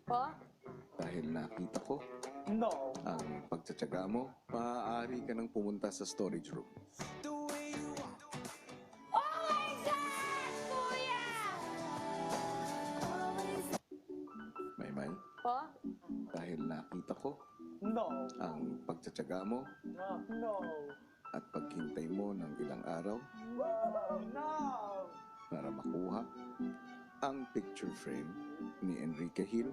Po? Dahil nakita ko No. ang pagtsatsaga mo, maaari ka nang pumunta sa storage room. Oh my God! Kuya! Maymay, Po? dahil nakita ko No. ang pagtsatsaga mo No. at paghintay mo ng ilang araw No. para makuha ang picture frame ni Enrique Hill,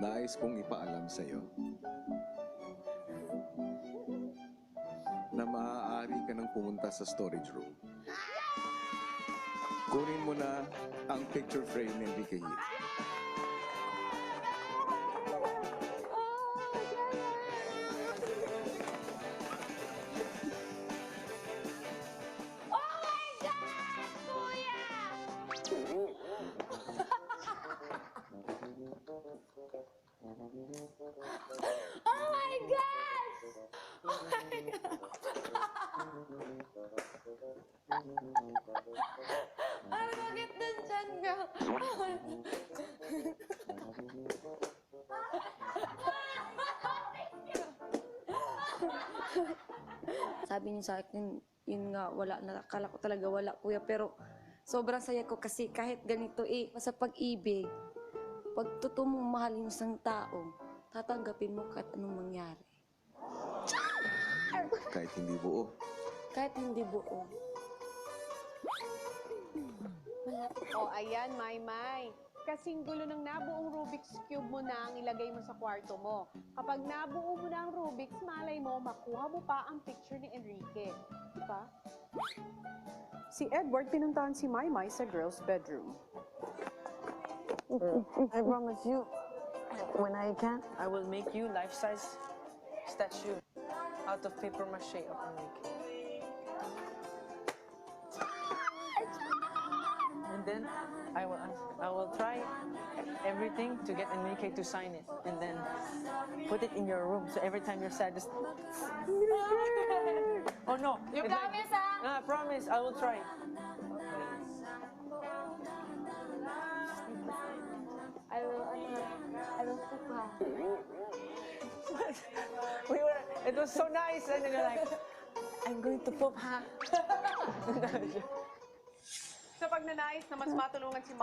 nais kong ipaalam sa iyo na maaari ka nang pumunta sa storage room. Kunin mo na ang picture frame ni Enrique Hill. Oh my God! Kuya! Oh my gosh! Oh my God! Ang sakit ng tiyan ko. Sabi niya sa akin, yun nga, wala na. Akala ko talaga wala, kuya. Pero sobrang saya ko kasi kahit ganito sa pag-ibig, pag totoo mong mahalin isang tao, tatanggapin mo kahit anong mangyari. Kahit hindi buo. Kahit hindi buo. O, ayan, Maymay. Kasing gulo ng nabuong Rubik's Cube mo na ang ilagay mo sa kwarto mo. Kapag nabuo mo na ang Rubik's, malay mo, makuha mo pa ang picture ni Enrique. Diba? Si Edward pinuntahan si Maymay sa girl's bedroom. I promise you, when I can, I will make you life-size statue out of paper mache of Enrique. And then I will try everything to get Enrique to sign it, and then put it in your room. So every time you're sad, just oh no! You promise, ah? Promise. I will try. I will cook, ha? It was so nice, and then you're like, I'm going to poop, ha? Sa pagnanais na mas matulungan si